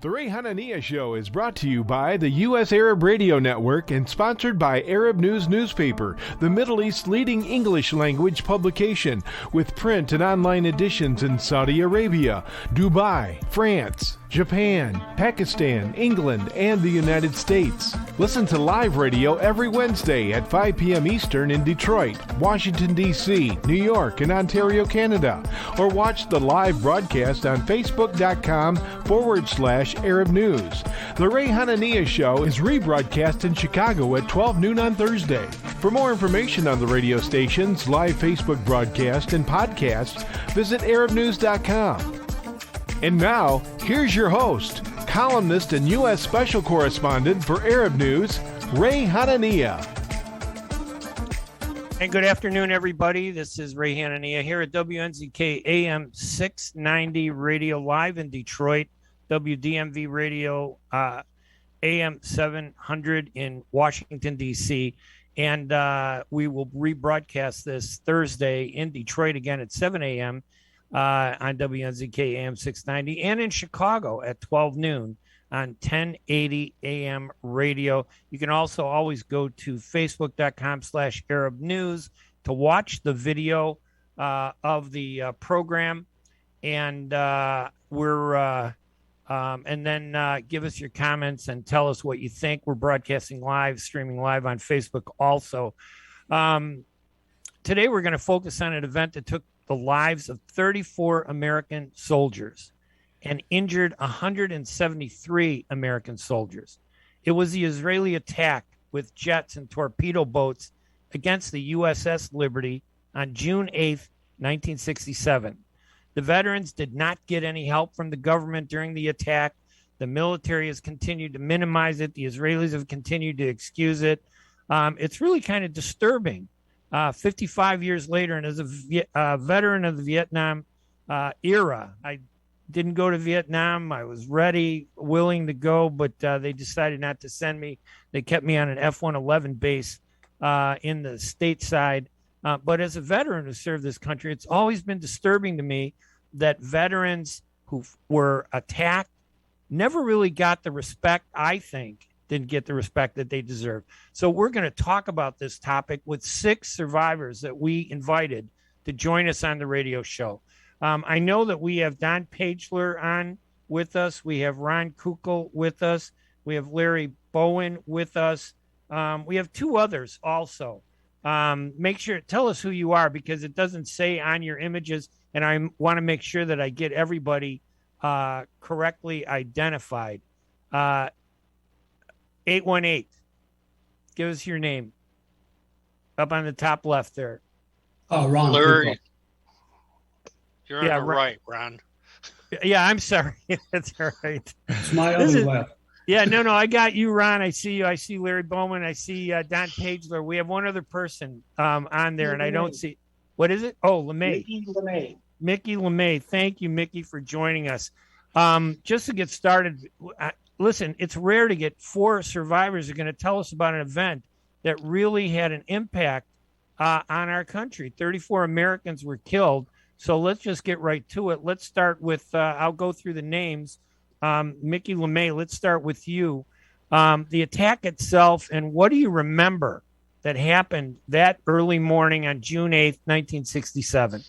The Hanania Show is brought to you by the U.S. Arab Radio Network and sponsored by Arab News Newspaper, the Middle East's leading English language publication, with print and online editions in Saudi Arabia, Dubai, France, Japan, Pakistan, England, and the United States. Listen to live radio every Wednesday at 5 p.m. Eastern in Detroit, Washington, D.C., New York, and Ontario, Canada. Or watch the live broadcast on Facebook.com/Arab News. The Ray Hanania Show is rebroadcast in Chicago at 12 noon on Thursday. For more information on the radio stations, live Facebook broadcast, and podcasts, visit ArabNews.com. And now, here's your host, columnist and U.S. Special Correspondent for Arab News, Ray Hanania. And good afternoon, everybody. This is Ray Hanania here at WNWI AM 690 Radio Live in Detroit, WDMV Radio AM 700 in Washington, D.C., and we will rebroadcast this Thursday in Detroit again at 7 a.m. On WNWI AM 690 and in Chicago at 12 noon on 1080 AM radio. You can also always go to Facebook.com/Arab News to watch the video of the program, and and then give us your comments and tell us what you think. We're broadcasting live, streaming live on Facebook also. Today we're going to focus on an event that took the lives of 34 American soldiers and injured 173 American soldiers. It was the Israeli attack with jets and torpedo boats against the USS Liberty on June 8th, 1967. The veterans did not get any help from the government during the attack. The military has continued to minimize it. The Israelis have continued to excuse it. It's really kind of disturbing. 55 years later, and as a veteran of the Vietnam era, I didn't go to Vietnam. I was ready, willing to go, but they decided not to send me. They kept me on an F-111 base in the stateside. But as a veteran who served this country, it's always been disturbing to me that veterans who were attacked never really got the respect, I think, didn't get the respect that they deserve. So we're going to talk about this topic with 6 survivors that we invited to join us on the radio show. I know that we have Don Pageler on with us. We have Ron Kukel with us. We have Larry Bowen with us. We have 2 others also. Make sure, tell us who you are, because it doesn't say on your images, and I want to make sure that I get everybody correctly identified. 818. Give us your name. Up on the top left there. Oh, Ron. Larry. You're on the right, Ron. Yeah, I'm sorry. That's all right. It's my other left. Yeah, no, I got you, Ron. I see you. I see Larry Bowman. I see Don Pageler. We have one other person on there, and I don't see. What is it? Oh, Lemay. Mickey Lemay. Thank you, Mickey, for joining us. Just to get started, listen, it's rare to get 4 survivors who are going to tell us about an event that really had an impact on our country. 34 Americans were killed. So let's just get right to it. Let's start with, I'll go through the names. Mickey Lemay, let's start with you. The attack itself, and what do you remember that happened that early morning on June 8th, 1967?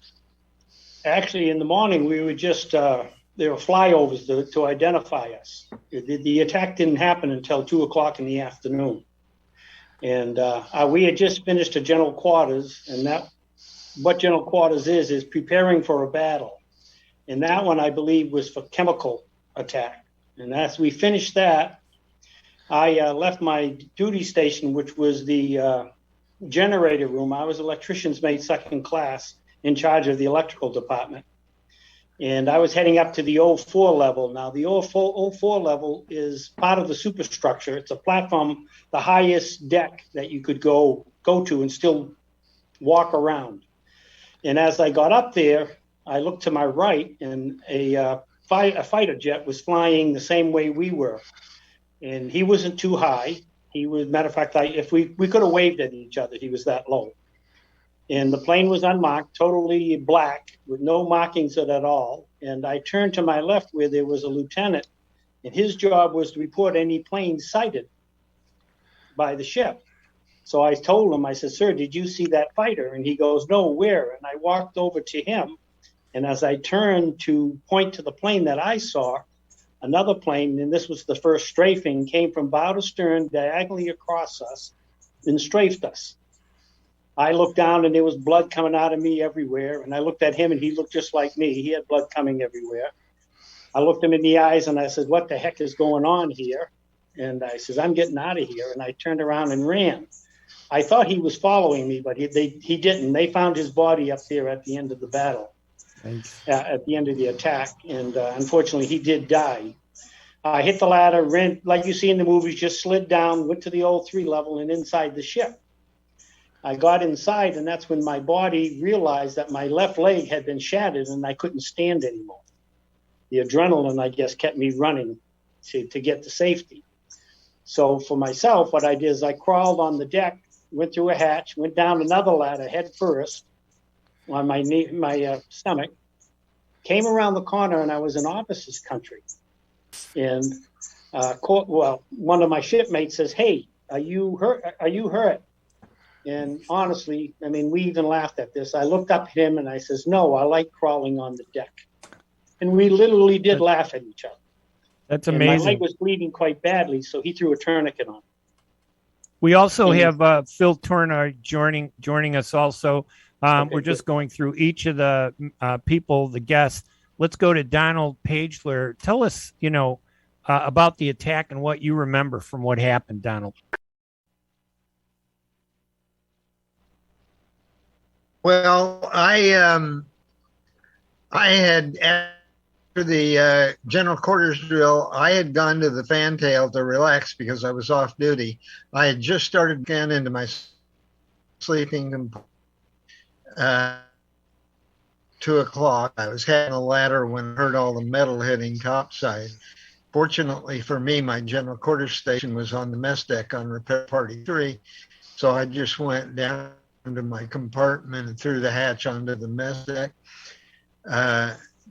Actually, in the morning, we were just, there were flyovers to identify us. The attack didn't happen until 2 o'clock in the afternoon. And we had just finished a general quarters, and what general quarters is preparing for a battle. And that one, I believe, was for chemical attack. And as we finished that, I left my duty station, which was the generator room. I was electrician's mate, 2nd class, in charge of the electrical department. And I was heading up to the 04 level. Now, the 04 level is part of the superstructure. It's a platform, the highest deck that you could go to and still walk around. And as I got up there, I looked to my right, and a fighter jet was flying the same way we were. And he wasn't too high. He was, matter of fact, if we could have waved at each other, he was that low. And the plane was unmarked, totally black, with no markings at all. And I turned to my left where there was a lieutenant and his job was to report any planes sighted by the ship. So I told him, I said, "Sir, did you see that fighter?" And he goes, "No, where?" And I walked over to him, and as I turned to point to the plane that I saw, another plane, and this was the first strafing, came from bow to stern diagonally across us and strafed us. I looked down and there was blood coming out of me everywhere. And I looked at him and he looked just like me. He had blood coming everywhere. I looked him in the eyes and I said, "What the heck is going on here?" And I says, "I'm getting out of here." And I turned around and ran. I thought he was following me, but he didn't. They found his body up there at the end of the battle, at the end of the attack. And unfortunately, he did die. I hit the ladder, ran, like you see in the movies, just slid down, went to the old 3 level and inside the ship. I got inside, and that's when my body realized that my left leg had been shattered and I couldn't stand anymore. The adrenaline, I guess, kept me running to get to safety. So for myself, what I did is I crawled on the deck, went through a hatch, went down another ladder head first on my stomach, came around the corner, and I was in officers' country. And one of my shipmates says, "Hey, are you hurt? Are you hurt?" And honestly, I mean, we even laughed at this. I looked up at him and I says, "No, I like crawling on the deck." And we literally did laugh at each other. That's and amazing. my leg was bleeding quite badly, so he threw a tourniquet on. We also have Phil Tourney joining us also. We're just going through each of the people, the guests. Let's go to Donald Pageler. Tell us, about the attack and what you remember from what happened, Donald. Well, I had, after the general quarters drill, I had gone to the fantail to relax because I was off duty. I had just started getting into my sleeping 2 o'clock. I was heading a ladder when I heard all the metal hitting topside. Fortunately for me, my general quarters station was on the mess deck on repair party 3. So I just went down to my compartment and threw the hatch onto the mess deck.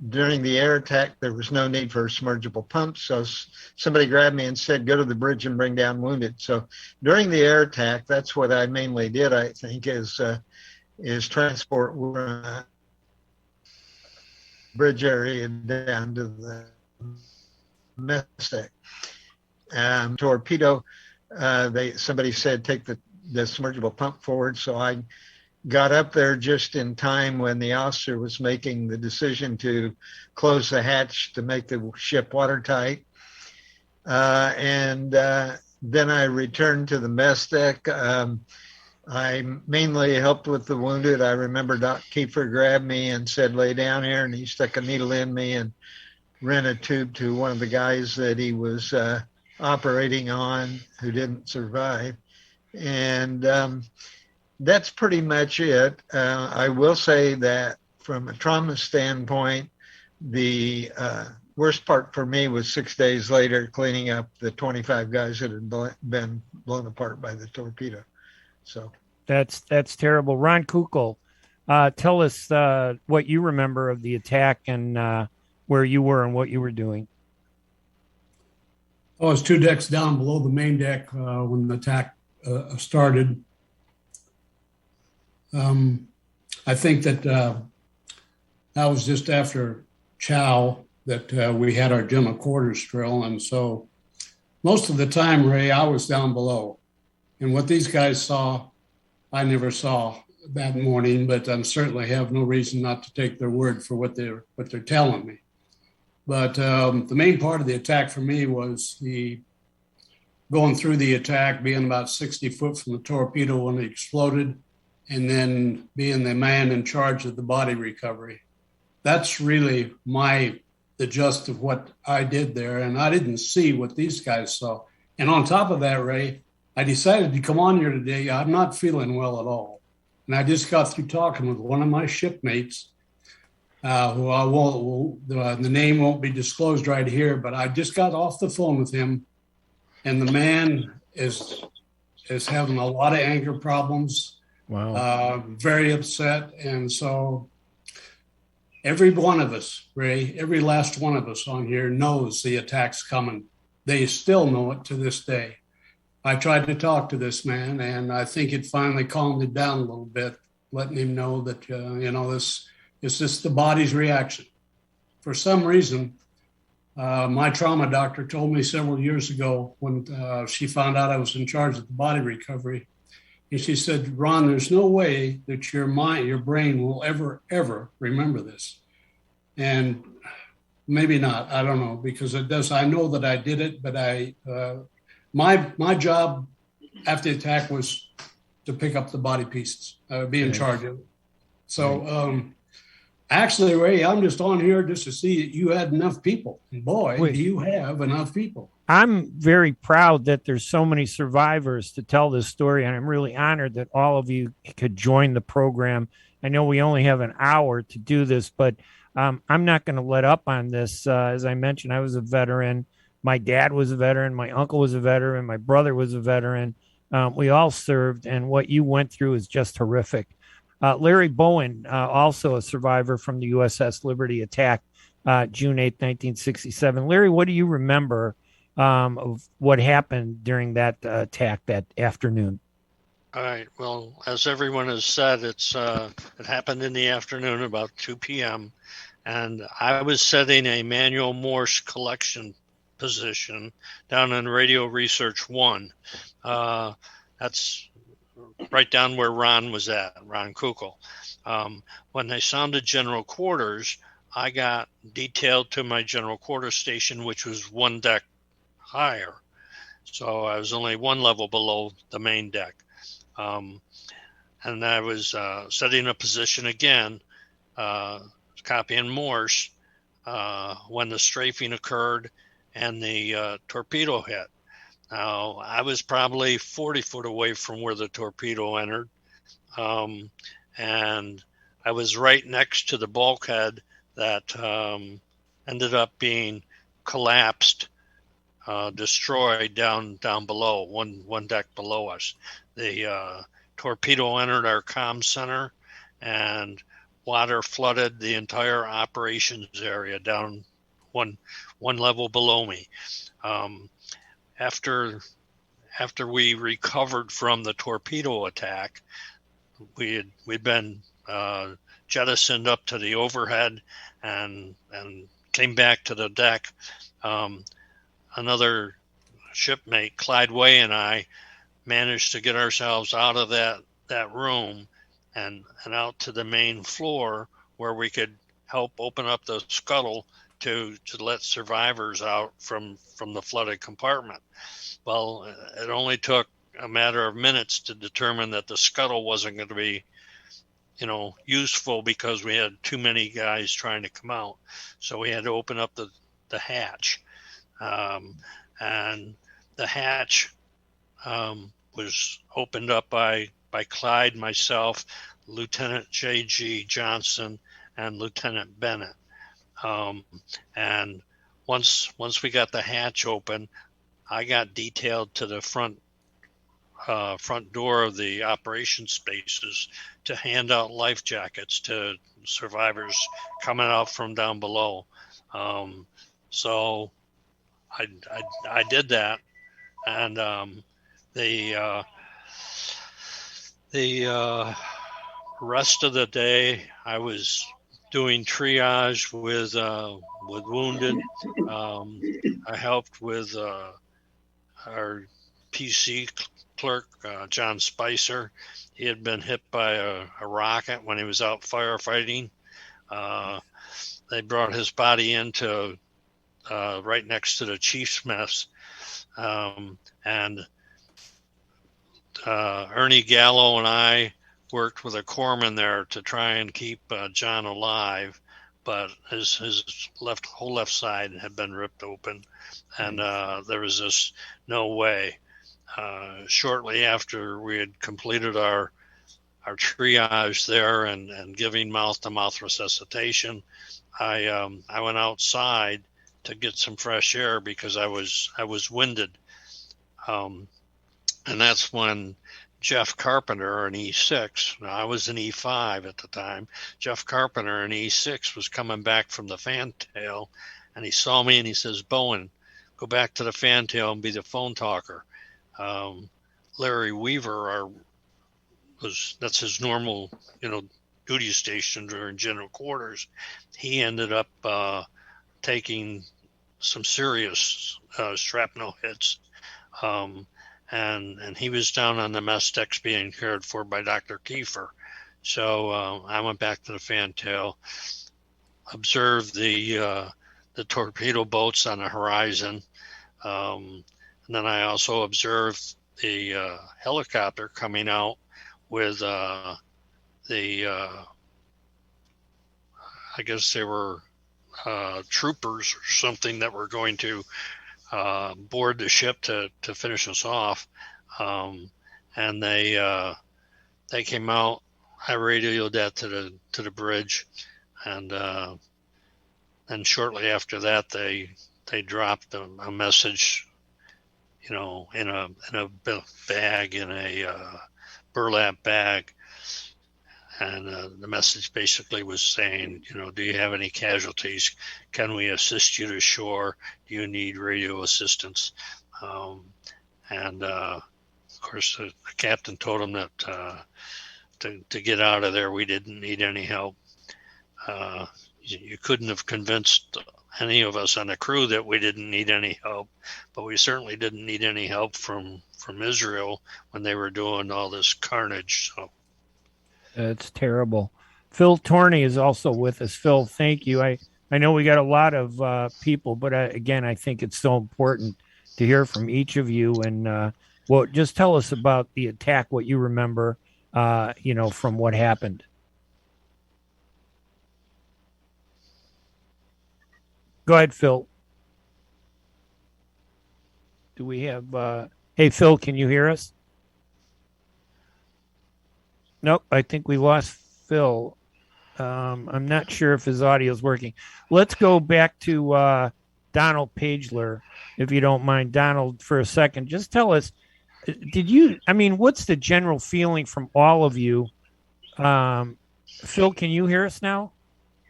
During the air attack, there was no need for a submergible pump. So somebody grabbed me and said, "Go to the bridge and bring down wounded." So during the air attack, that's what I mainly did, I think, is transport bridge area down to the mess deck. Torpedo, somebody said, "Take the submergible pump forward." So I got up there just in time when the officer was making the decision to close the hatch to make the ship watertight. And then I returned to the mess deck. I mainly helped with the wounded. I remember Doc Kiefer grabbed me and said, "Lay down here," and he stuck a needle in me and ran a tube to one of the guys that he was operating on who didn't survive. And that's pretty much it. I will say that from a trauma standpoint, the worst part for me was 6 days later cleaning up the 25 guys that had been blown apart by the torpedo. So that's terrible. Ron Kukel, tell us what you remember of the attack and where you were and what you were doing. I was 2 decks down below the main deck when the attack started. I think that that was just after chow that we had our general quarters drill. And so most of the time, Ray, I was down below. And what these guys saw, I never saw that morning, but I certainly have no reason not to take their word for what they're telling me. But the main part of the attack for me was going through the attack, being about 60 foot from the torpedo when it exploded, and then being the man in charge of the body recovery. That's really the gist of what I did there, and I didn't see what these guys saw. And on top of that, Ray, I decided to come on here today. I'm not feeling well at all. And I just got through talking with one of my shipmates, who I won't, the name won't be disclosed right here, but I just got off the phone with him, and the man is having a lot of anger problems. Wow. Very upset. And so Every one of us, Ray, every last one of us on here knows the attack's coming. They still know it to this day. I tried to talk to this man, and I think it finally calmed him down a little bit, letting him know that, this is just the body's reaction. For some reason, my trauma doctor told me several years ago when she found out I was in charge of the body recovery, and she said, Ron, there's no way that your brain will ever remember this. And maybe not, I don't know, because it does. I know that I did it, but my job after the attack was to pick up the body pieces, be in charge of it. So actually, Ray, I'm just on here just to see that you had enough people. And boy, do you have enough people. I'm very proud that there's so many survivors to tell this story, and I'm really honored that all of you could join the program. I know we only have an hour to do this, but I'm not going to let up on this. As I mentioned, I was a veteran. My dad was a veteran. My uncle was a veteran. My brother was a veteran. We all served, and what you went through is just horrific. Larry Bowen, also a survivor from the USS Liberty attack, June 8, 1967. Larry, what do you remember of what happened during that attack that afternoon? All right. Well, as everyone has said, it happened in the afternoon about 2 p.m. and I was setting a manual Morse collection position down in Radio Research 1. That's right down where Ron was at, Ron Kukel. When they sounded general quarters, I got detailed to my general quarters station, which was one deck higher. So I was only one level below the main deck. And I was setting a position again, copying Morse, when the strafing occurred and the torpedo hit. Now, I was probably 40 foot away from where the torpedo entered, and I was right next to the bulkhead that ended up being collapsed, destroyed down below, one deck below us. The torpedo entered our comm center, and water flooded the entire operations area down one level below me. After we recovered from the torpedo attack, we'd been jettisoned up to the overhead and came back to the deck. Another shipmate, Clyde Way, and I managed to get ourselves out of that room and out to the main floor where we could help open up the scuttle to let survivors out from the flooded compartment. Well, it only took a matter of minutes to determine that the scuttle wasn't going to be, useful because we had too many guys trying to come out. So we had to open up the hatch. And the hatch was opened up by Clyde, myself, Lieutenant J.G. Johnson, and Lieutenant Bennett. And once we got the hatch open, I got detailed to the front door of the operation spaces to hand out life jackets to survivors coming out from down below. So I did that, and the rest of the day I was doing triage with wounded. I helped with our PC clerk, John Spicer. He had been hit by a rocket when he was out firefighting. They brought his body into right next to the chief's mess. And Ernie Gallo and I worked with a corpsman there to try and keep John alive, but his whole left side had been ripped open, and there was just no way. Shortly after we had completed our triage there and giving mouth-to-mouth resuscitation, I went outside to get some fresh air because I was winded, and that's when Jeff Carpenter, an E6. Now, I was an E5 at the time. Jeff Carpenter, an E6, was coming back from the fantail, and he saw me and he says, "Bowen, go back to the fantail and be the phone talker." Larry Weaver, that's his normal, duty station during general quarters. He ended up taking some serious shrapnel hits. And he was down on the mess decks being cared for by Dr. Kiefer. So I went back to the fantail, observed the torpedo boats on the horizon, and then I also observed the helicopter coming out with I guess they were troopers or something that were going to board the ship to finish us off, and they came out. I radioed that to the bridge, and shortly after that they dropped a message, in a bag, in a burlap bag, and the message basically was saying, do you have any casualties? Can we assist you to shore? Do you need radio assistance? And of course, the captain told him that to get out of there, we didn't need any help. You couldn't have convinced any of us on the crew that we didn't need any help, but we certainly didn't need any help from Israel when they were doing all this carnage. So. It's terrible. Phil Tourney is also with us. Phil, thank you. I know we got a lot of people, but again, I think it's so important to hear from each of you. And just tell us about the attack, what you remember, from what happened. Go ahead, Phil. Do we have? Hey, Phil, can you hear us? Nope, I think we lost Phil. I'm not sure if his audio is working. Let's go back to Donald Pageler, if you don't mind. Donald, for a second, just tell us, what's the general feeling from all of you? Phil, can you hear us now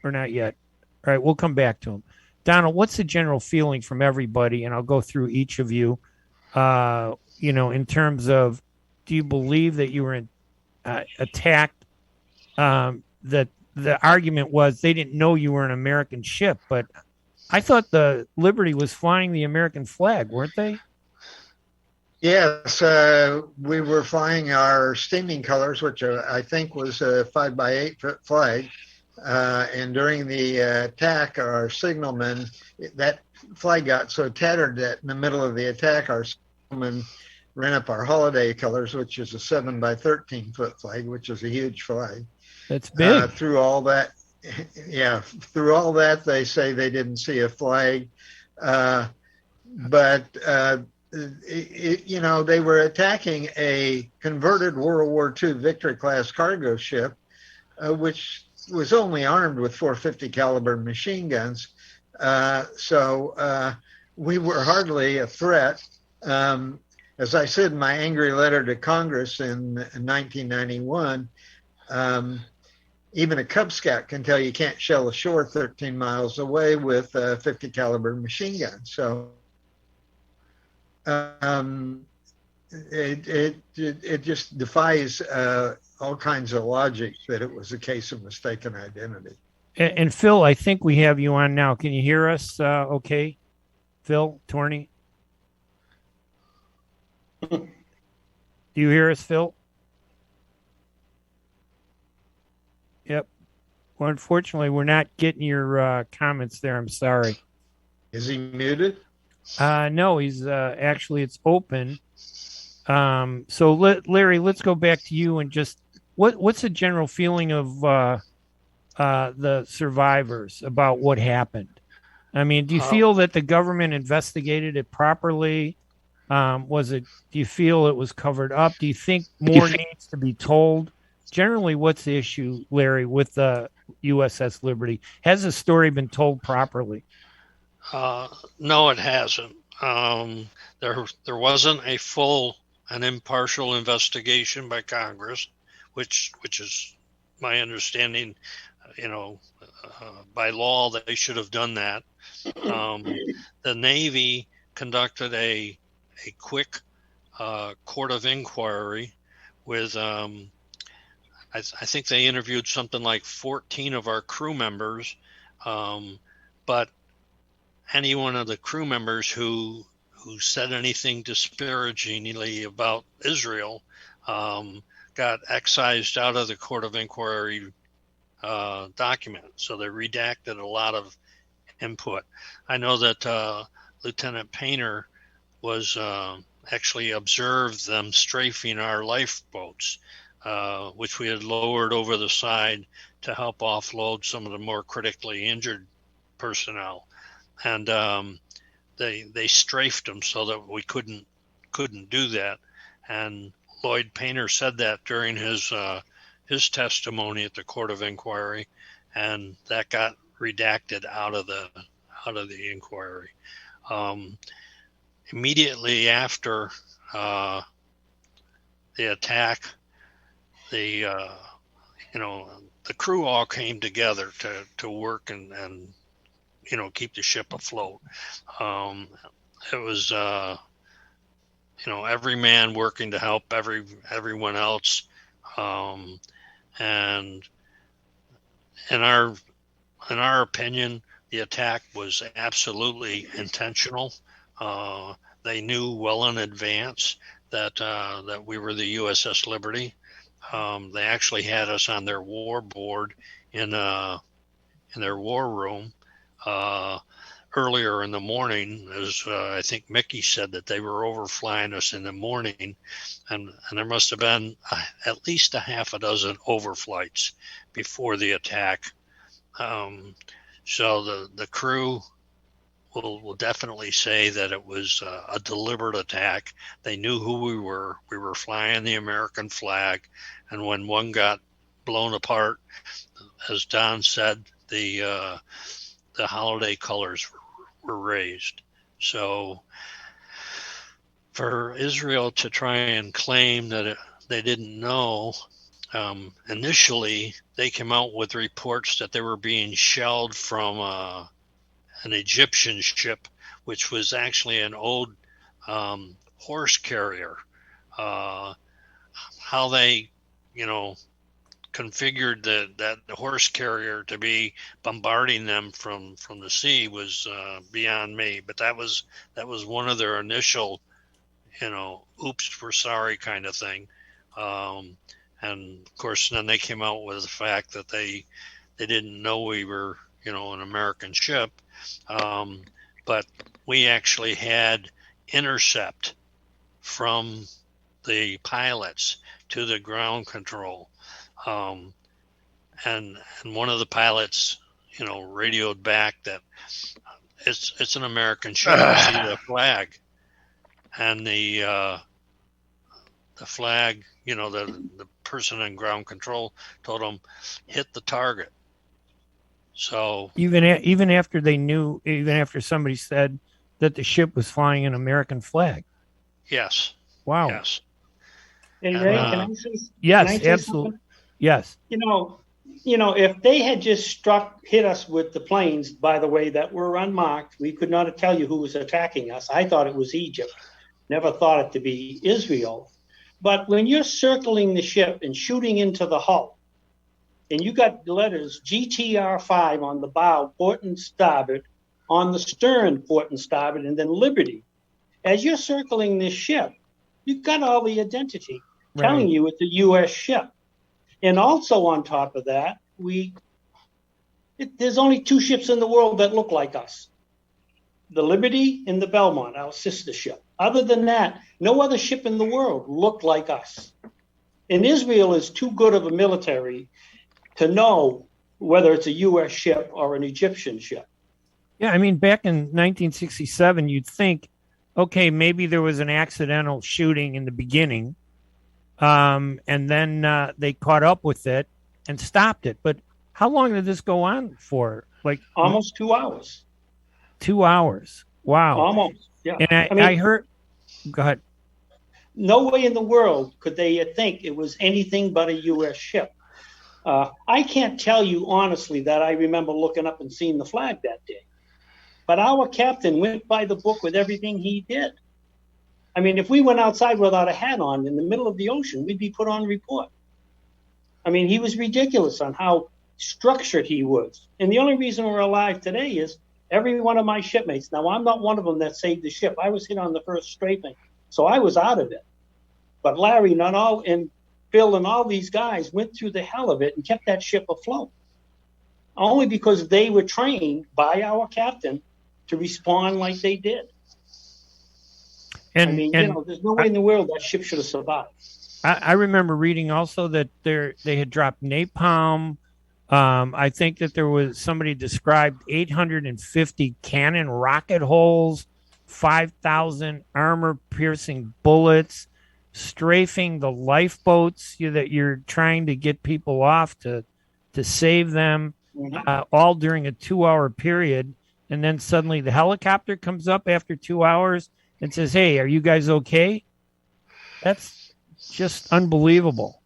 or not yet? All right, we'll come back to him. Donald, what's the general feeling from everybody? And I'll go through each of you, in terms of, do you believe that you were attacked? That the argument was they didn't know you were an American ship, but I thought the Liberty was flying the American flag, weren't they? Yes, we were flying our steaming colors, which I think was a 5x8 foot flag. And during the attack, our signalman, that flag got so tattered that in the middle of the attack, our signalman ran up our holiday colors, which is a 7x13 foot flag, which is a huge flag. That's big. Through all that, they say they didn't see a flag. But they were attacking a converted World War II Victory class cargo ship, which was only armed with 450 caliber machine guns. So we were hardly a threat. As I said in my angry letter to Congress in 1991, even a Cub Scout can tell you can't shell ashore 13 miles away with a 50 caliber machine gun. So it just defies all kinds of logic that it was a case of mistaken identity. And Phil, I think we have you on now. Can you hear us? Okay, Phil Tourney. Do you hear us, Phil? Yep. Well, unfortunately, we're not getting your comments there. I'm sorry. Is he muted? No, he's actually, it's open. So Larry, let's go back to you and just what's the general feeling of the survivors about what happened? I mean, do you feel that the government investigated it properly? Do you feel it was covered up? Do you think more needs to be told? Generally, what's the issue, Larry, with the USS Liberty? Has the story been told properly? No, it hasn't. There wasn't a full an impartial investigation by Congress, which is my understanding. By law, they should have done that. The Navy conducted a quick court of inquiry with, I think they interviewed something like 14 of our crew members, but any one of the crew members who said anything disparagingly about Israel got excised out of the court of inquiry document. So they redacted a lot of input. I know that Lieutenant Painter was actually observed them strafing our lifeboats, which we had lowered over the side to help offload some of the more critically injured personnel. And they strafed them so that we couldn't do that. And Lloyd Painter said that during his testimony at the court of inquiry, and that got redacted out of the inquiry. Immediately after the attack, the crew all came together to work and keep the ship afloat. It was every man working to help everyone else, and in our opinion, the attack was absolutely intentional. They knew well in advance that we were the USS Liberty. They actually had us on their war board in their war room earlier in the morning, as I think Mickey said that they were overflying us in the morning, and there must have been at least a half a dozen overflights before the attack. So the crew will definitely say that it was a deliberate attack. They knew who we were. We were flying the American flag, and when one got blown apart, as Don said, the holiday colors were raised. So for Israel to try and claim that they didn't know, initially they came out with reports that they were being shelled from an Egyptian ship, which was actually an old horse carrier. How they, configured that the horse carrier to be bombarding them from the sea was beyond me. But that was one of their initial, oops, we're sorry kind of thing. And of course, then they came out with the fact that they didn't know we were, an American ship. But we actually had intercept from the pilots to the ground control. And one of the pilots, radioed back that it's an American ship. See the flag, and the flag, the person in ground control told him hit the target. So even after they knew, even after somebody said that the ship was flying an American flag. Yes. Wow. Yes. Hey, Ray, can I say? Yes, can I say absolutely. Something? Yes. If they had just hit us with the planes, by the way, that were unmarked, we could not tell you who was attacking us. I thought it was Egypt. Never thought it to be Israel. But when you're circling the ship and shooting into the hull, and you got the letters GTR5 on the bow, port and starboard, on the stern, port and starboard, and then Liberty, as you're circling this ship, you've got all the identity telling you it's a U.S. ship. And also on top of that, there's only two ships in the world that look like us. The Liberty and the Belmont, our sister ship. Other than that, no other ship in the world looked like us. And Israel is too good of a military to know whether it's a U.S. ship or an Egyptian ship. Yeah, I mean, back in 1967, you'd think, okay, maybe there was an accidental shooting in the beginning, and then they caught up with it and stopped it. But how long did this go on for? Like almost 2 hours. 2 hours. Wow. Almost. Yeah. And I heard. Go ahead. no way in the world could they think it was anything but a U.S. ship. I can't tell you honestly that I remember looking up and seeing the flag that day. But our captain went by the book with everything he did. I mean, if we went outside without a hat on in the middle of the ocean, we'd be put on report. I mean, he was ridiculous on how structured he was. And the only reason we're alive today is every one of my shipmates. Now, I'm not one of them that saved the ship. I was hit on the first strafing, so I was out of it. But Larry, and Phil and all these guys went through the hell of it and kept that ship afloat. Only because they were trained by our captain to respond like they did. And there's no way in the world that ship should have survived. I remember reading also that they had dropped napalm. I think that there was somebody described 850 cannon rocket holes, 5,000 armor-piercing bullets, strafing the lifeboats that you're trying to get people off to save them, all during a 2-hour period. And then suddenly the helicopter comes up after 2 hours and says, "Hey, are you guys okay?" That's just unbelievable.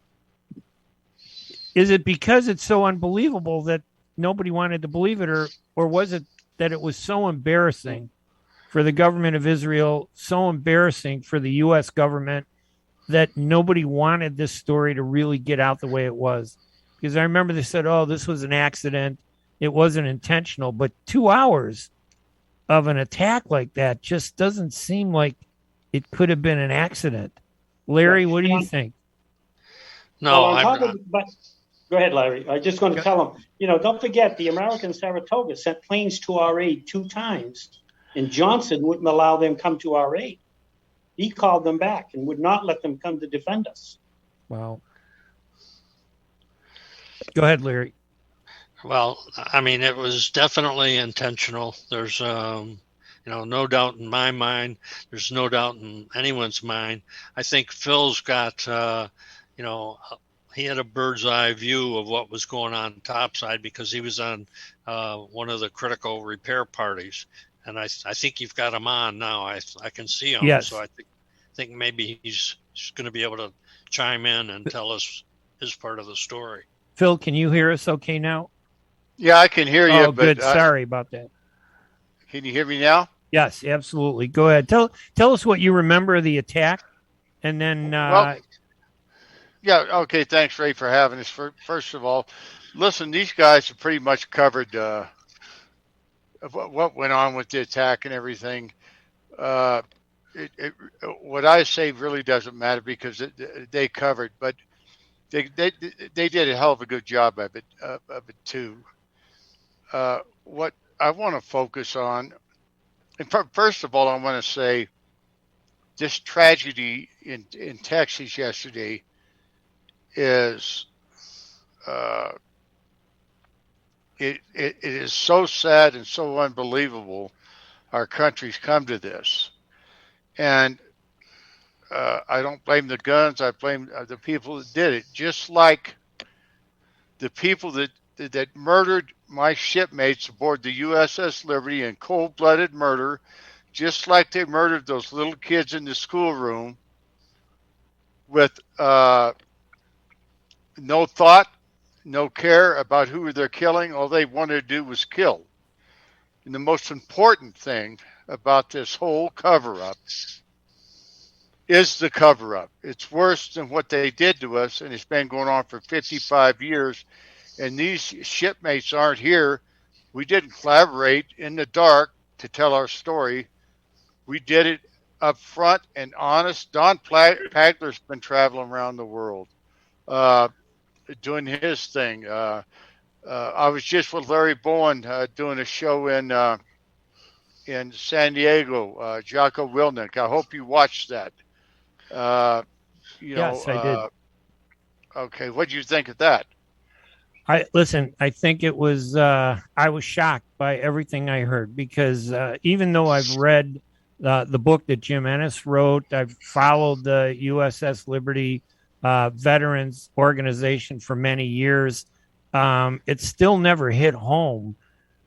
Is it because it's so unbelievable that nobody wanted to believe it, or was it that it was so embarrassing for the government of Israel, so embarrassing for the U.S. government, that nobody wanted this story to really get out the way it was? Because I remember they said, "Oh, this was an accident. It wasn't intentional." But 2 hours of an attack like that just doesn't seem like it could have been an accident. Larry, what do you think? No, go ahead, Larry. I'm just going to tell them, don't forget, the American Saratoga sent planes to our aid 2 times, and Johnson wouldn't allow them come to our aid. He called them back and would not let them come to defend us. Wow. Go ahead, Larry. Well, I mean, it was definitely intentional. There's, no doubt in my mind. There's no doubt in anyone's mind. I think Phil's got, he had a bird's eye view of what was going on topside because he was on one of the critical repair parties. And I think you've got him on now. I can see him. Yes. So I think maybe he's going to be able to chime in and tell us his part of the story. Phil, can you hear us okay now? Yeah, I can hear you. Oh, good. Sorry about that. Can you hear me now? Yes, absolutely. Go ahead. Tell us what you remember of the attack, and then. Yeah. Okay. Thanks, Ray, for having us. First of all, listen, these guys have pretty much covered what went on with the attack and everything. What I say really doesn't matter because they covered, but they did a hell of a good job of it too. What I want to focus on, and first of all, I want to say this tragedy in Texas yesterday is it is so sad and so unbelievable. Our country's come to this, and I don't blame the guns. I blame the people that did it. Just like the people that murdered my shipmates aboard the USS Liberty in cold-blooded murder, just like they murdered those little kids in the schoolroom with no thought, no care about who they're killing. All they wanted to do was kill. And the most important thing about this whole cover-up is the cover-up. It's worse than what they did to us, and it's been going on for 55 years. And these shipmates aren't here. We didn't collaborate in the dark to tell our story. We did it up front and honest. Don Pageler's been traveling around the world doing his thing. I was just with Larry Bowen doing a show in San Diego, Jocko Willnick. I hope you watched that. Yes, I did. Okay, what did you think of that? I think it was, I was shocked by everything I heard because even though I've read the book that Jim Ennis wrote, I've followed the USS Liberty Veterans Organization for many years. It still never hit home.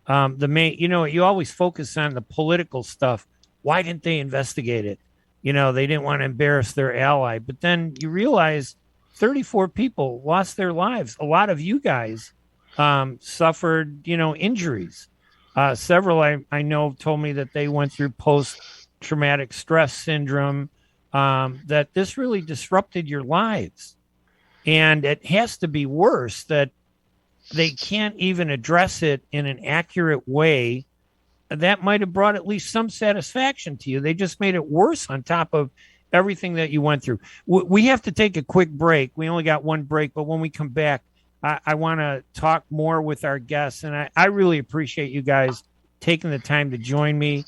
You always focus on the political stuff. Why didn't they investigate it? they didn't want to embarrass their ally. But then you realize 34 people lost their lives. A lot of you guys suffered, injuries. Several I know told me that they went through post-traumatic stress syndrome, that this really disrupted your lives. And it has to be worse that they can't even address it in an accurate way that might have brought at least some satisfaction to you. They just made it worse on top of everything that you went through. We have to take a quick break. We only got one break, but when we come back, I want to talk more with our guests, and I really appreciate you guys taking the time to join me.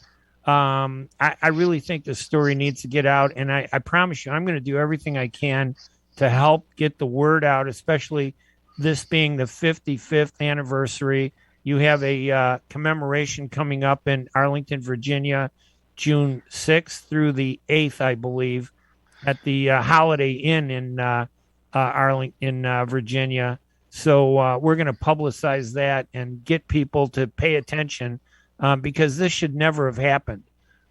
I really think this story needs to get out, and I promise you I'm going to do everything I can to help get the word out, especially this being the 55th anniversary. You have a commemoration coming up in Arlington, Virginia, June 6th through the 8th, I believe, at the Holiday Inn in Arlington, Virginia. So we're going to publicize that and get people to pay attention because this should never have happened.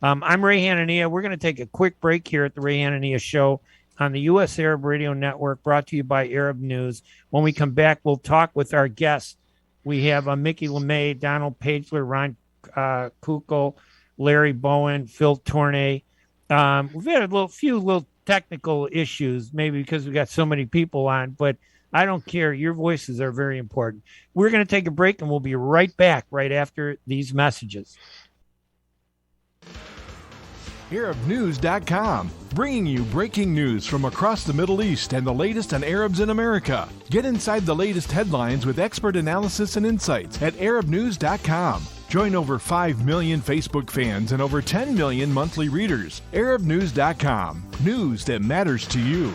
I'm Ray Hanania. We're going to take a quick break here at the Ray Hanania Show on the U.S. Arab Radio Network, brought to you by Arab News. When we come back, we'll talk with our guests. We have Mickey Lemay, Donald Pageler, Ron Kukel, Larry Bowen, Phil Tourney. We've had a few little technical issues, maybe because we got so many people on, but I don't care. Your voices are very important. We're going to take a break, and we'll be right back right after these messages. ArabNews.com, bringing you breaking news from across the Middle East and the latest on Arabs in America. Get inside the latest headlines with expert analysis and insights at ArabNews.com. Join over 5 million Facebook fans and over 10 million monthly readers. ArabNews.com, news that matters to you.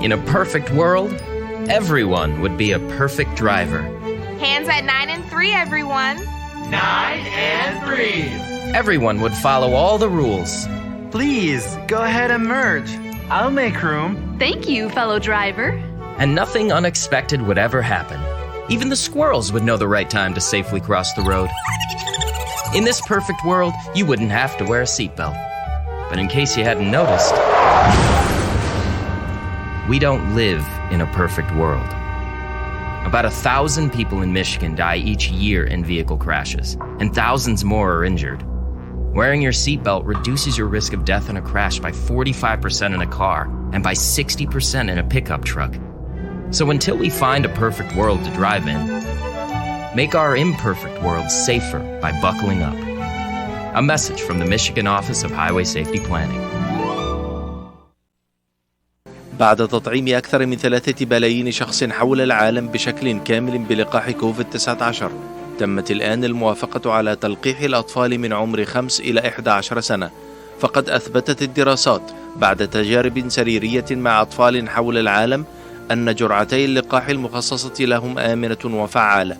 In a perfect world, everyone would be a perfect driver. Hands at 9 and 3, everyone. 9 and 3. Everyone would follow all the rules. Please, go ahead and merge. I'll make room. Thank you, fellow driver. And nothing unexpected would ever happen. Even the squirrels would know the right time to safely cross the road. In this perfect world, you wouldn't have to wear a seatbelt. But in case you hadn't noticed, we don't live in a perfect world. About 1,000 people in Michigan die each year in vehicle crashes, and thousands more are injured. Wearing your seatbelt reduces your risk of death in a crash by 45% in a car and by 60% in a pickup truck. So until we find a perfect world to drive in, make our imperfect world safer by buckling up. A message from the Michigan Office of Highway Safety Planning. بعد تطعيم أكثر من 3 بلايين شخص حول العالم بشكل كامل بلقاح كوفيد-19 تمت الآن الموافقة على تلقيح الأطفال من عمر 5 إلى 11 سنة. فقد أثبتت الدراسات بعد تجارب سريرية مع أطفال حول العالم أن جرعتي اللقاح المخصصة لهم آمنة وفعالة.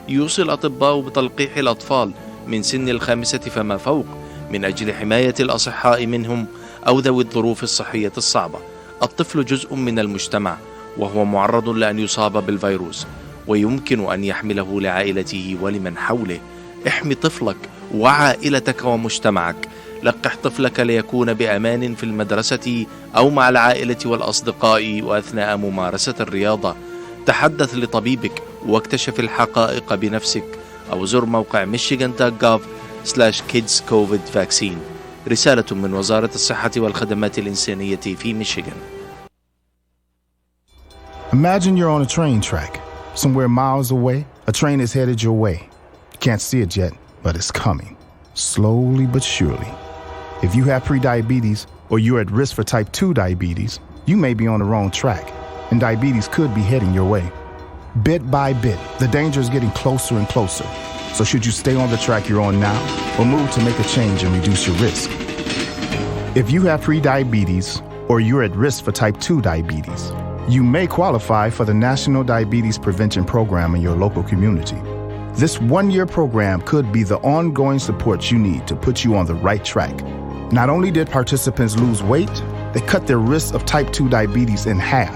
يوصي الأطباء بتلقيح الأطفال من سن 5 فما فوق من أجل حماية الأصحاء منهم أو ذوي الظروف الصحية الصعبة. الطفل جزء من المجتمع وهو معرض لأن يصاب بالفيروس ويمكن أن يحمله لعائلته ولمن حوله. احمي طفلك وعائلتك ومجتمعك. لقح طفلك ليكون بأمان في المدرسة أو مع العائلة والأصدقاء وأثناء ممارسة الرياضة. تحدث لطبيبك واكتشف الحقائق بنفسك أو زر موقع michigan.gov/kidscovidvaccine. رسالة من وزارة الصحة والخدمات الإنسانية في ميشيغان. Imagine you're on a train track. Somewhere miles away, a train is headed your way. You can't see it yet, but it's coming. Slowly but surely. If you have prediabetes or you're at risk for type 2 diabetes, you may be on the wrong track, and diabetes could be heading your way. Bit by bit, the danger is getting closer and closer. So should you stay on the track you're on now or move to make a change and reduce your risk? If you have prediabetes or you're at risk for type 2 diabetes, you may qualify for the National Diabetes Prevention Program in your local community. This one-year program could be the ongoing support you need to put you on the right track. Not only did participants lose weight, they cut their risk of type 2 diabetes in half.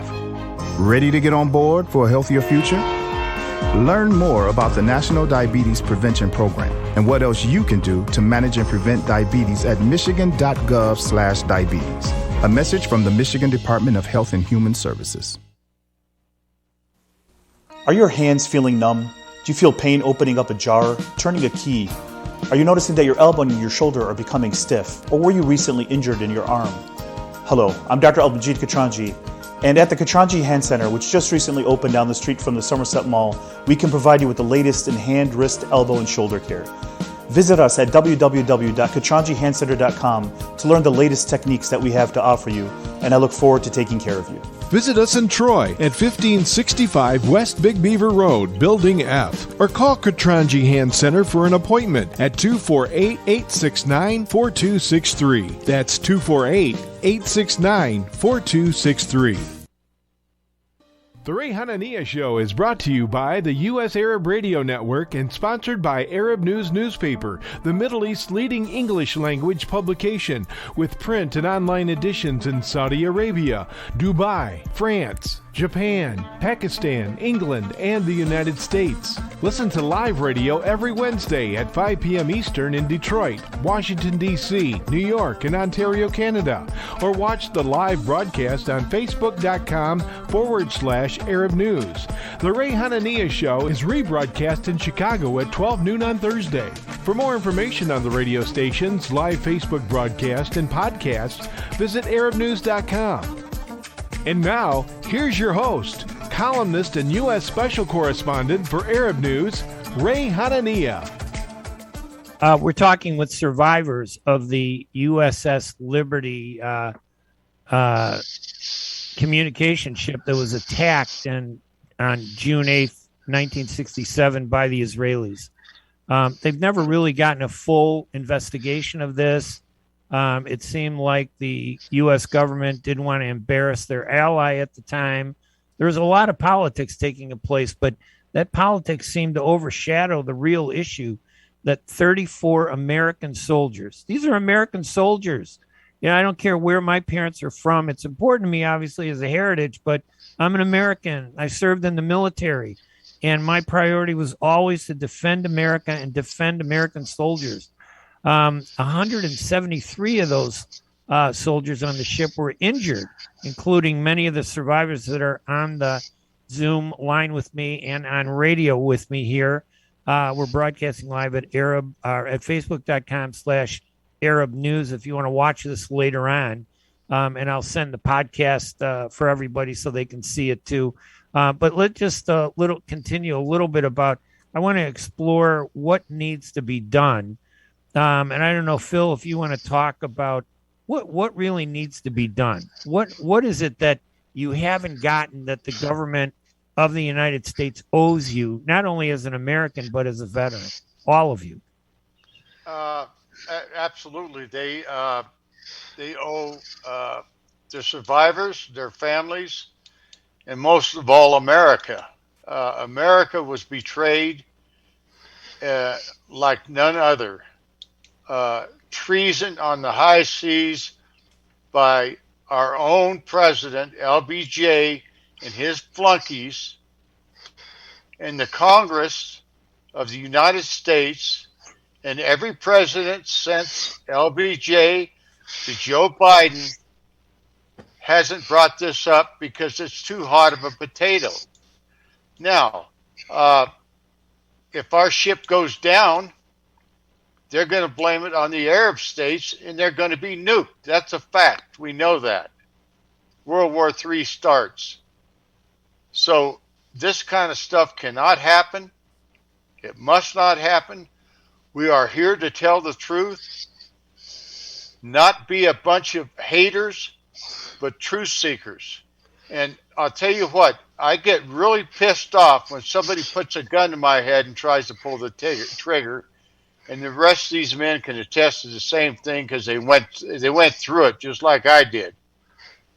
Ready to get on board for a healthier future? Learn more about the National Diabetes Prevention Program and what else you can do to manage and prevent diabetes at michigan.gov/diabetes. A message from the Michigan Department of Health and Human Services. Are your hands feeling numb? Do you feel pain opening up a jar, turning a key? Are you noticing that your elbow and your shoulder are becoming stiff? Or were you recently injured in your arm? Hello, I'm Dr. Albajit Katranji. And at the Katranji Hand Center, which just recently opened down the street from the Somerset Mall, we can provide you with the latest in hand, wrist, elbow, and shoulder care. Visit us at www.katranjihandcenter.com to learn the latest techniques that we have to offer you, and I look forward to taking care of you. Visit us in Troy at 1565 West Big Beaver Road, Building F, or call Katranji Hand Center for an appointment at 248-869-4263. That's 248-869-4263. The Ray Hanania Show is brought to you by the U.S. Arab Radio Network and sponsored by Arab News Newspaper, the Middle East's leading English language publication, with print and online editions in Saudi Arabia, Dubai, France, Japan, Pakistan, England, and the United States. Listen to live radio every Wednesday at 5 p.m. Eastern in Detroit, Washington, D.C., New York, and Ontario, Canada. Or watch the live broadcast on Facebook.com/Arab News. The Ray Hanania Show is rebroadcast in Chicago at 12 noon on Thursday. For more information on the radio stations, live Facebook broadcast, and podcasts, visit ArabNews.com. And now, here's your host, columnist and U.S. Special Correspondent for Arab News, Ray Hanania. We're talking with survivors of the USS Liberty communication ship that was attacked on June 8th, 1967 by the Israelis. They've never really gotten a full investigation of this. It seemed like the U.S. government didn't want to embarrass their ally at the time. There was a lot of politics taking place, but that politics seemed to overshadow the real issue that 34 American soldiers, these are American soldiers. You know, I don't care where my parents are from. It's important to me, obviously, as a heritage, but I'm an American. I served in the military, and my priority was always to defend America and defend American soldiers. 173 of those soldiers on the ship were injured, including many of the survivors that are on the Zoom line with me and on radio with me here. We're broadcasting live at Facebook.com/Arab News if you want to watch this later on. And I'll send the podcast for everybody so they can see it too. But let's just continue a little bit about, I want to explore what needs to be done. And I don't know, Phil, if you want to talk about what really needs to be done. What is it that you haven't gotten that the government of the United States owes you, not only as an American, but as a veteran, all of you? Absolutely. They owe the survivors, their families, and most of all, America. America was betrayed like none other. Treason on the high seas by our own president, LBJ, and his flunkies, and the Congress of the United States, and every president since LBJ to Joe Biden hasn't brought this up because it's too hot of a potato. Now, if our ship goes down, they're going to blame it on the Arab states, and they're going to be nuked. That's a fact. We know that. World War III starts. So this kind of stuff cannot happen. It must not happen. We are here to tell the truth, not be a bunch of haters, but truth seekers. And I'll tell you what, I get really pissed off when somebody puts a gun to my head and tries to pull the trigger. And the rest of these men can attest to the same thing because they went through it just like I did.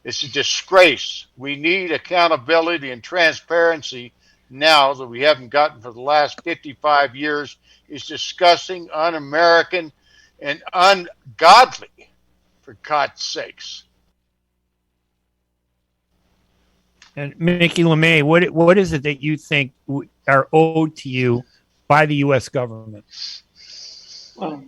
It's a disgrace. We need accountability and transparency now that we haven't gotten for the last 55 years. It's disgusting, un-American, and ungodly, for God's sakes. And Mickey Lemay, what is it that you think are owed to you by the U.S. government? Well,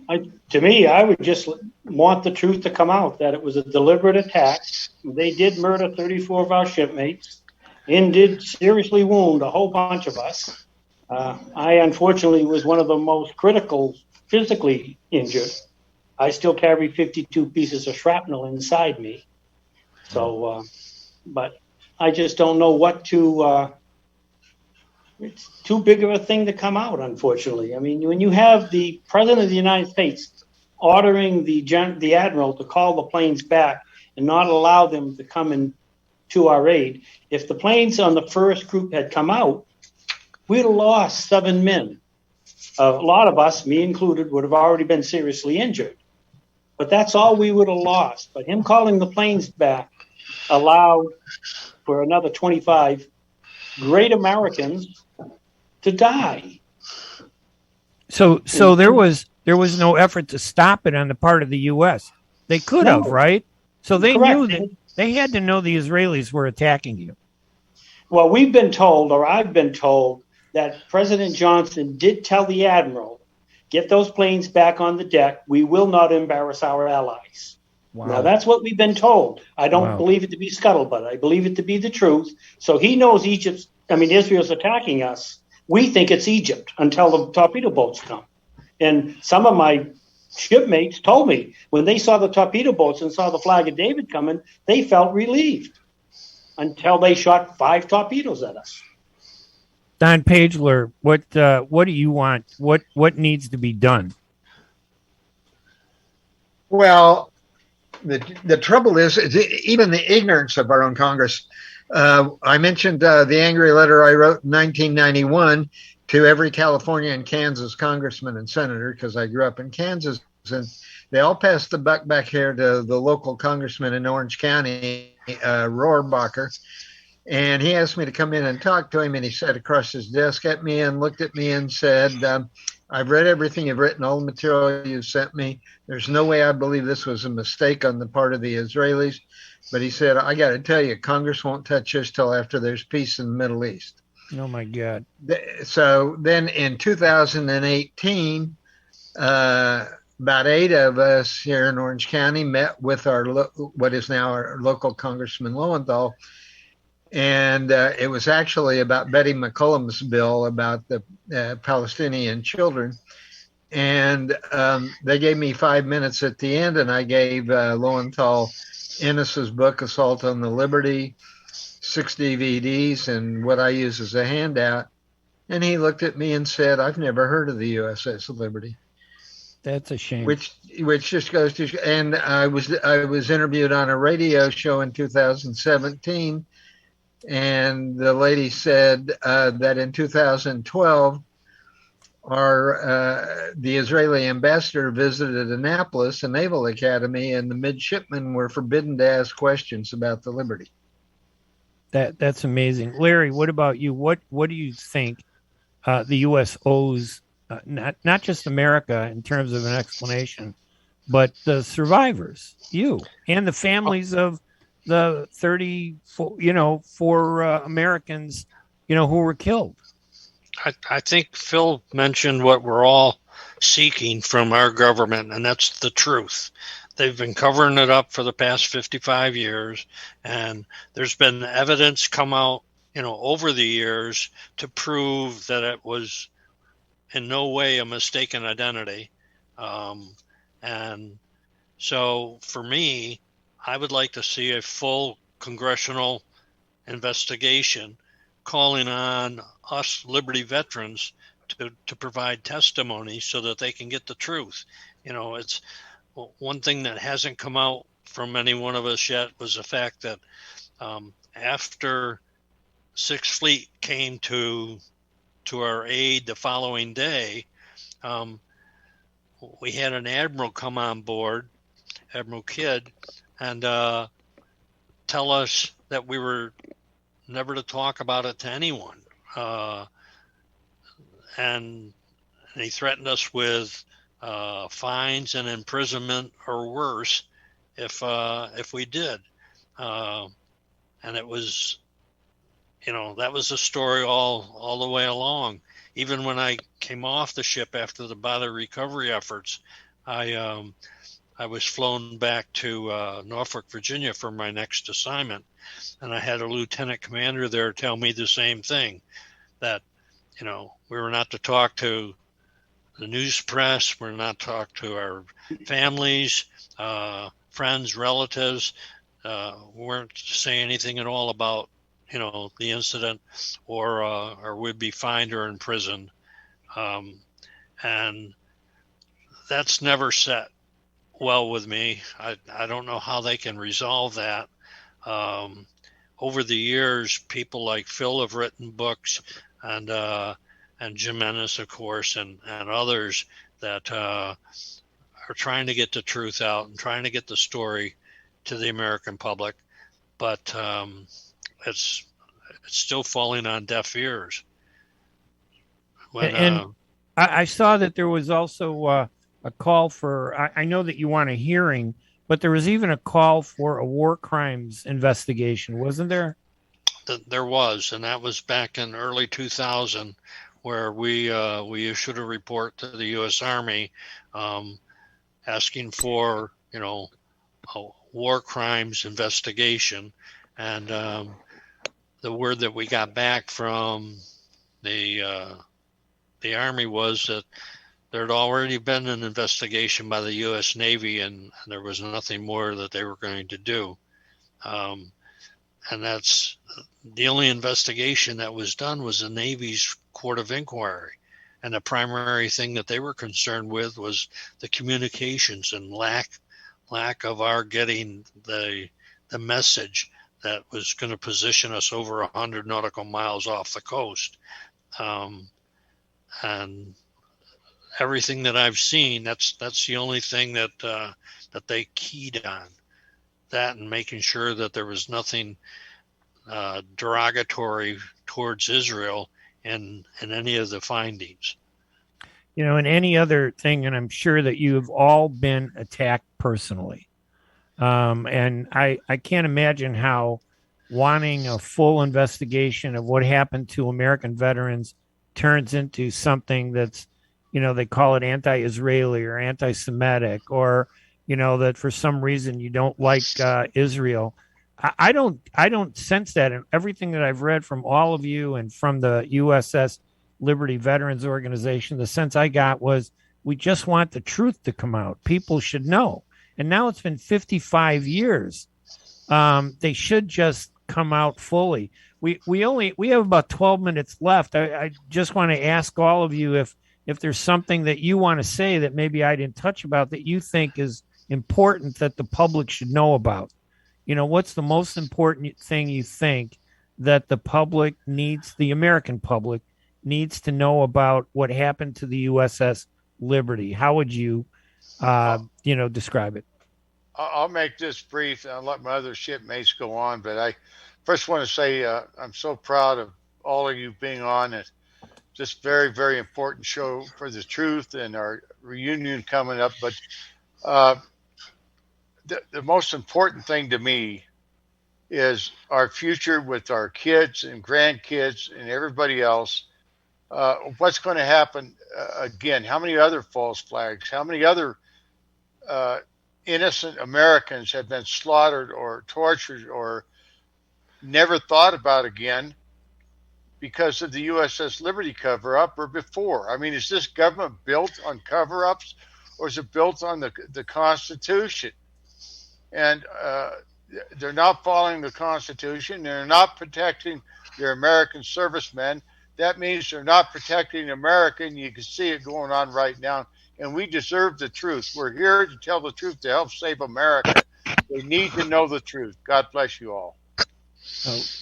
to me, I would just want the truth to come out, that it was a deliberate attack. They did murder 34 of our shipmates and did seriously wound a whole bunch of us. I, unfortunately, was one of the most critical, physically injured. I still carry 52 pieces of shrapnel inside me. So, but I just don't know what to... it's too big of a thing to come out, unfortunately. I mean, when you have the President of the United States ordering the Admiral to call the planes back and not allow them to come in to our aid, if the planes on the first group had come out, we'd have lost 7 men. A lot of us, me included, would have already been seriously injured. But that's all we would have lost. But him calling the planes back allowed for another 25 great Americans to die. So there was no effort to stop it on the part of the U.S. They could have, right? So they knew that they had to know the Israelis were attacking you. Well, we've been told, or I've been told, that President Johnson did tell the Admiral, get those planes back on the deck. We will not embarrass our allies. Wow. Now, that's what we've been told. I don't believe it to be scuttlebutt. I believe it to be the truth. So he knows Israel's attacking us. We think it's Egypt until the torpedo boats come. And some of my shipmates told me when they saw the torpedo boats and saw the Flag of David coming, they felt relieved until they shot 5 torpedoes at us. Don Pageler, what do you want? What needs to be done? Well, the trouble is even the ignorance of our own Congress. I mentioned the angry letter I wrote in 1991 to every California and Kansas congressman and senator, because I grew up in Kansas, and they all passed the buck back here to the local congressman in Orange County, Rohrbacher. And he asked me to come in and talk to him, and he sat across his desk at me and looked at me and said, I've read everything you've written, all the material you sent me. There's no way I believe this was a mistake on the part of the Israelis. But he said, I got to tell you, Congress won't touch this till after there's peace in the Middle East. Oh, my God. So then in 2018, about 8 of us here in Orange County met with what is now our local Congressman Lowenthal. And it was actually about Betty McCollum's bill about the Palestinian children. And they gave me 5 minutes at the end, and I gave Lowenthal Ennis's book, Assault on the Liberty, 6 DVDs, and what I use as a handout. And he looked at me and said, I've never heard of the USS Liberty. That's a shame. Which just goes to, and I was interviewed on a radio show in 2017. And the lady said that in 2012, the Israeli ambassador visited Annapolis, a naval academy, and the midshipmen were forbidden to ask questions about the Liberty. That's amazing. Larry, what about you? What do you think the U.S. owes not just America in terms of an explanation, but the survivors, you, and the families of the 4 Americans, who were killed? I think Phil mentioned what we're all seeking from our government, and that's the truth. They've been covering it up for the past 55 years, and there's been evidence come out, over the years to prove that it was in no way a mistaken identity. And so for me, I would like to see a full congressional investigation calling on us Liberty veterans to provide testimony so that they can get the truth. It's one thing that hasn't come out from any one of us yet was the fact that after 6th Fleet came to our aid the following day, we had an admiral come on board, Admiral Kidd, and tell us that we were never to talk about it to anyone. And he threatened us with fines and imprisonment or worse if we did. And it was that was the story all the way along. Even when I came off the ship after the battle recovery efforts, I was flown back to Norfolk, Virginia for my next assignment. And I had a lieutenant commander there tell me the same thing, that, we were not to talk to the news press, we're not to talk to our families, friends, relatives, weren't to say anything at all about, the incident, or we'd be fined or imprisoned. And that's never set well with me. I don't know how they can resolve that. Over the years, people like Phil have written books, and Jim Ennis, of course, and others that are trying to get the truth out and trying to get the story to the American public, but it's still falling on deaf ears. I saw that there was also a call for, I know that you want a hearing, but there was even a call for a war crimes investigation, wasn't there? There was, and that was back in early 2000, where we issued a report to the U.S. Army asking for, a war crimes investigation. And the word that we got back from the Army was that there had already been an investigation by the U.S. Navy, and there was nothing more that they were going to do. And that's the only investigation that was done was the Navy's Court of Inquiry. And the primary thing that they were concerned with was the communications and lack of our getting the message that was going to position us over 100 nautical miles off the coast. And everything that I've seen, that's the only thing that they keyed on. That and making sure that there was nothing derogatory towards Israel in any of the findings. And any other thing, and I'm sure that you have all been attacked personally. And I can't imagine how wanting a full investigation of what happened to American veterans turns into something that's, they call it anti-Israeli or anti-Semitic, or, that for some reason you don't like Israel. I don't sense that. And everything that I've read from all of you and from the USS Liberty Veterans Organization, the sense I got was we just want the truth to come out. People should know. And now it's been 55 years. They should just come out fully. We have about 12 minutes left. I just want to ask all of you if there's something that you want to say that maybe I didn't touch about that you think is important that the public should know about. What's the most important thing you think that the public needs, the American public needs to know about what happened to the USS Liberty? How would you, describe it? I'll make this brief and I'll let my other shipmates go on. But I first want to say I'm so proud of all of you being on it. Just very, very important show for the truth and our reunion coming up. But the most important thing to me is our future with our kids and grandkids and everybody else. What's going to happen again? How many other false flags? How many other innocent Americans have been slaughtered or tortured or never thought about again because of the USS Liberty cover-up or before? I mean, is this government built on cover-ups or is it built on the Constitution? And they're not following the Constitution. They're not protecting their American servicemen. That means they're not protecting America, and you can see it going on right now. And we deserve the truth. We're here to tell the truth to help save America. They need to know the truth. God bless you all.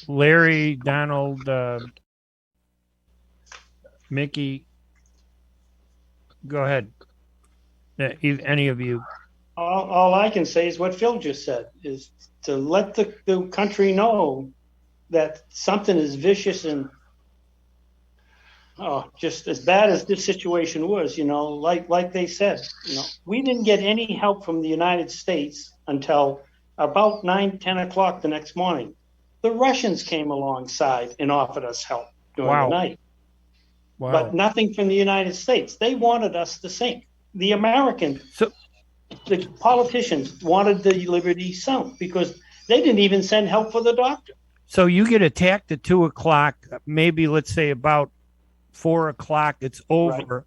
Larry, Donald, Mickey, go ahead. Any of you. All I can say is what Phil just said, is to let the country know that something is vicious and just as bad as this situation was, like they said, we didn't get any help from the United States until about 9, 10 o'clock the next morning. The Russians came alongside and offered us help during the night. Wow. But nothing from the United States. They wanted us to sink. The the politicians wanted the Liberty sunk because they didn't even send help for the doctor. So you get attacked at 2 o'clock, maybe let's say about 4 o'clock, it's over. Right.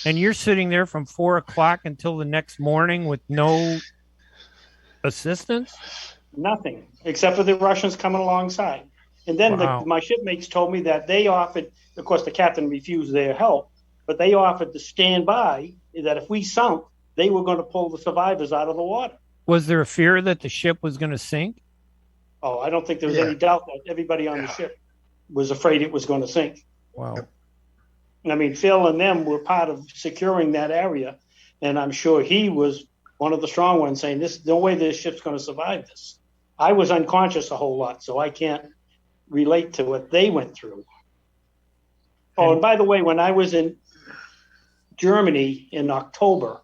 And you're sitting there from 4 o'clock until the next morning with no assistance? Nothing, except for the Russians coming alongside. And then my shipmates told me that they offered, of course, the captain refused their help, but they offered to stand by, that if we sunk, they were going to pull the survivors out of the water. Was there a fear that the ship was going to sink? Oh, I don't think there was any doubt that everybody on the ship was afraid it was going to sink. Wow. I mean, Phil and them were part of securing that area, and I'm sure he was one of the strong ones saying, "This, no way this ship's going to survive this." I was unconscious a whole lot, so I can't relate to what they went through. Oh, and by the way, when I was in Germany in October,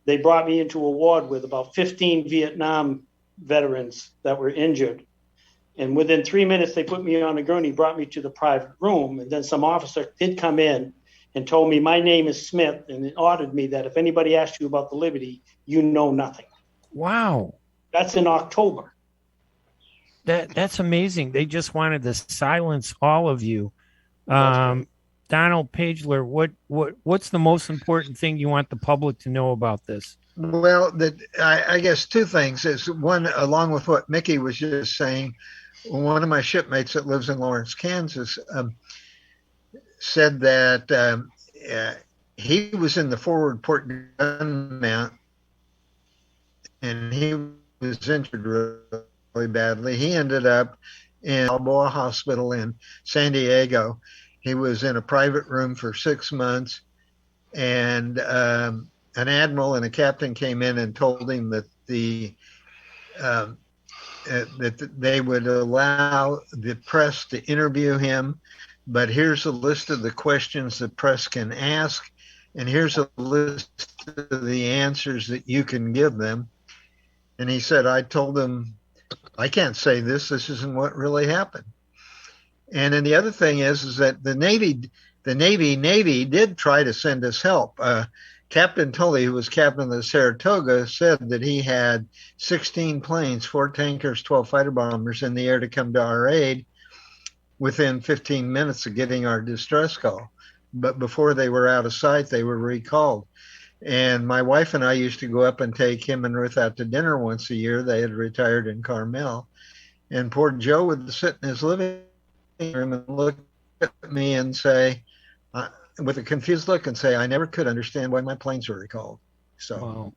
they brought me into a ward with about 15 Vietnam veterans that were injured. And within 3 minutes, they put me on a gurney, brought me to the private room. And then some officer did come in and told me, "My name is Smith," and ordered me that if anybody asked you about the Liberty, you know nothing. Wow. That's in October. That's amazing. They just wanted to silence all of you. Donald Pageler, what's the most important thing you want the public to know about this? Well, I guess two things. Is one, along with what Mickey was just saying, one of my shipmates that lives in Lawrence, Kansas, said that he was in the forward port gun mount and he was injured really badly. He ended up in Balboa Hospital in San Diego. He was in a private room for 6 months, and an admiral and a captain came in and told him that that they would allow the press to interview him, but here's a list of the questions the press can ask, and here's a list of the answers that you can give them. And he said, I told them, I can't say this. This isn't what really happened. And then the other thing is that the Navy did try to send us help. Captain Tully, who was captain of the Saratoga, said that he had 16 planes, 4 tankers, 12 fighter bombers in the air to come to our aid within 15 minutes of getting our distress call. But before they were out of sight, they were recalled. And my wife and I used to go up and take him and Ruth out to dinner once a year. They had retired in Carmel. And poor Joe would sit in his living room and look at me and say, with a confused look, and say, I never could understand why my planes were recalled. So,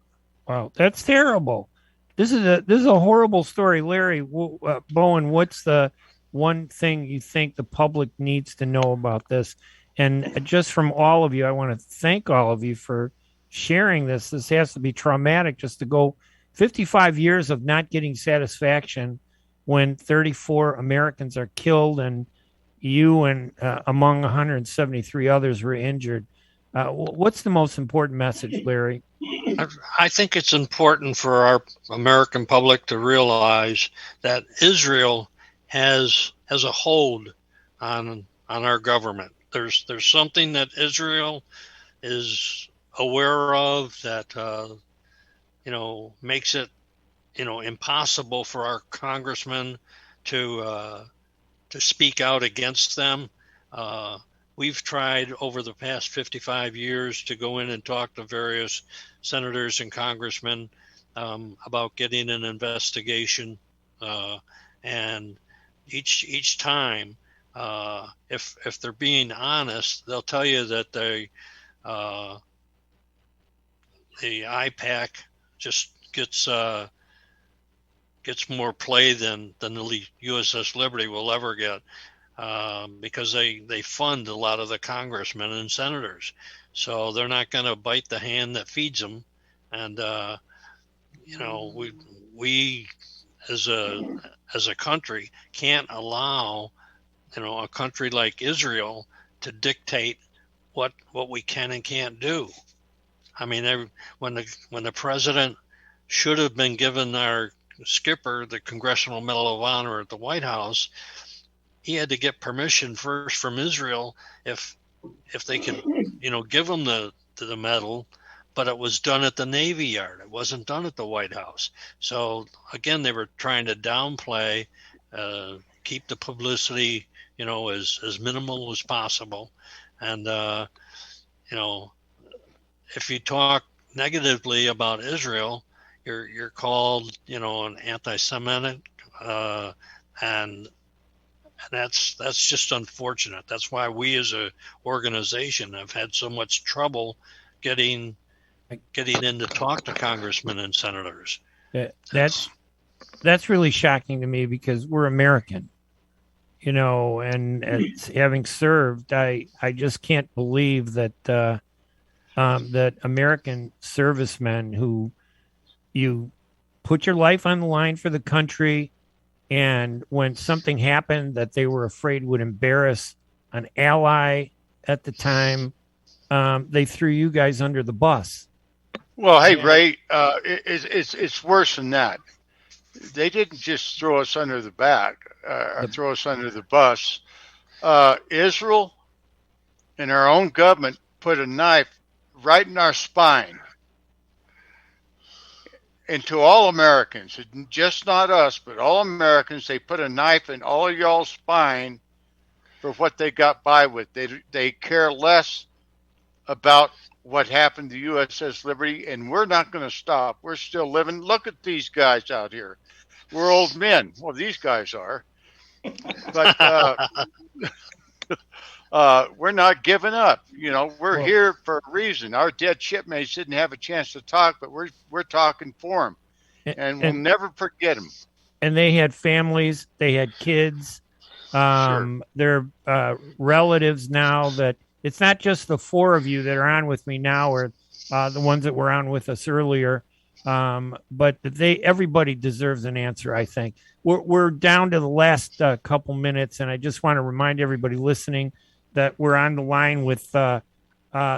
wow, that's terrible. This is a horrible story, Larry. Bowen, what's the one thing you think the public needs to know about this? And just from all of you, I want to thank all of you for sharing this. This has to be traumatic, just to go 55 years of not getting satisfaction when 34 Americans are killed and you and among 173 others were injured. What's the most important message, Larry? I think it's important for our American public to realize that Israel has a hold on our government. There's something that Israel is aware of that makes it impossible for our congressmen to speak out against them. We've tried over the past 55 years to go in and talk to various senators and congressmen about getting an investigation, and each time, if they're being honest, they'll tell you that the IPAC just gets more play than the USS Liberty will ever get, because they fund a lot of the congressmen and senators. So they're not going to bite the hand that feeds them. And, we as a country can't allow, a country like Israel to dictate what we can and can't do. I mean, when the president should have been given our skipper the Congressional Medal of Honor at the White House, he had to get permission first from Israel if they could, give him the medal. But it was done at the Navy Yard. It wasn't done at the White House. So again, they were trying to downplay, keep the publicity, as minimal as possible. And if you talk negatively about Israel, you're called, an anti-Semitic, and that's just unfortunate. That's why we as a organization have had so much trouble getting in to talk to congressmen and senators. That's really shocking to me because we're American, and having served, I just can't believe that that American servicemen who you put your life on the line for the country, and when something happened that they were afraid would embarrass an ally at the time, they threw you guys under the bus. Well, hey, Ray, it's worse than that. They didn't just throw us under the back, throw us under the bus. Israel and our own government put a knife right in our spine. And to all Americans, just not us, but all Americans, they put a knife in all of y'all's spine for what they got by with. They care less about what happened to USS Liberty, and we're not going to stop. We're still living. Look at these guys out here. We're old men. Well, these guys are. But we're not giving up. We're here for a reason. Our dead shipmates didn't have a chance to talk, but we're talking for them, and we'll never forget them. And they had families. They had kids. Sure. They're relatives now that. It's not just the four of you that are on with me now, or the ones that were on with us earlier, but everybody deserves an answer. I think we're down to the last couple minutes, and I just want to remind everybody listening that we're on the line with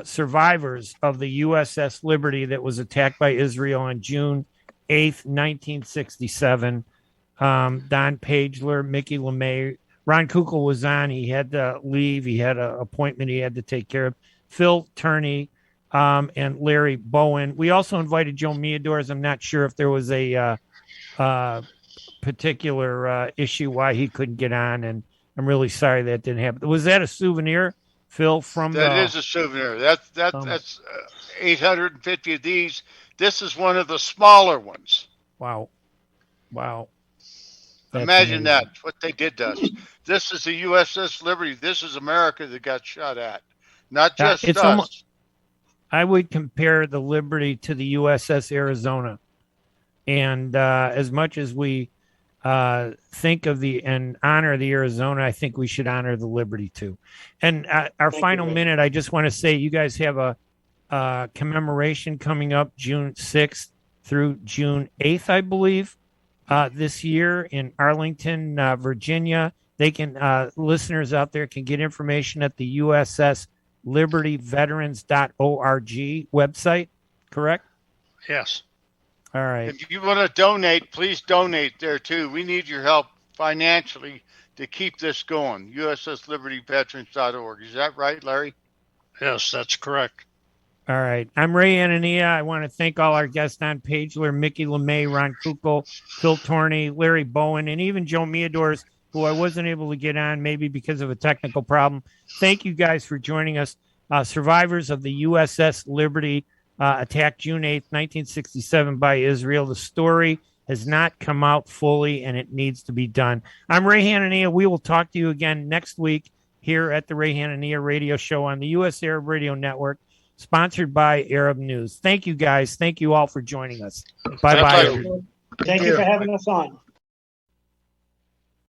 survivors of the USS Liberty that was attacked by Israel on June 8th, 1967. Don Pageler, Mickey Lemay. Ron Kukel was on. He had to leave. He had an appointment he had to take care of. Phil Tourney and Larry Bowen. We also invited Joe Meadors. I'm not sure if there was a particular issue why he couldn't get on, and I'm really sorry that didn't happen. Was that a souvenir, Phil? That is a souvenir. That's 850 of these. This is one of the smaller ones. Wow. That's Imagine amazing. that, what they did to us. This is the USS Liberty. This is America that got shot at, not just us. I would compare the Liberty to the USS Arizona. And as much as we think of and honor the Arizona, I think we should honor the Liberty too. And our final minute, I just want to say you guys have a commemoration coming up June 6th through June 8th, I believe. This year in Arlington, Virginia. They can listeners out there can get information at the USS LibertyVeterans.org website, correct? Yes. All right. If you want to donate, please donate there too. We need your help financially to keep this going. USSLibertyVeterans.org. Is that right, Larry? Yes, that's correct. All right. I'm Ray Hanania. I want to thank all our guests on Pageler, Mickey Lemay, Ron Kukel, Phil Tourney, Larry Bowen, and even Joe Meadors, who I wasn't able to get on, maybe because of a technical problem. Thank you guys for joining us. Survivors of the USS Liberty attacked June 8th, 1967 by Israel. The story has not come out fully, and it needs to be done. I'm Ray Hanania. We will talk to you again next week here at the Ray Hanania Radio Show on the U.S. Arab Radio Network, sponsored by Arab News. Thank you, guys. Thank you all for joining us. Bye-bye. Thank you for having us on.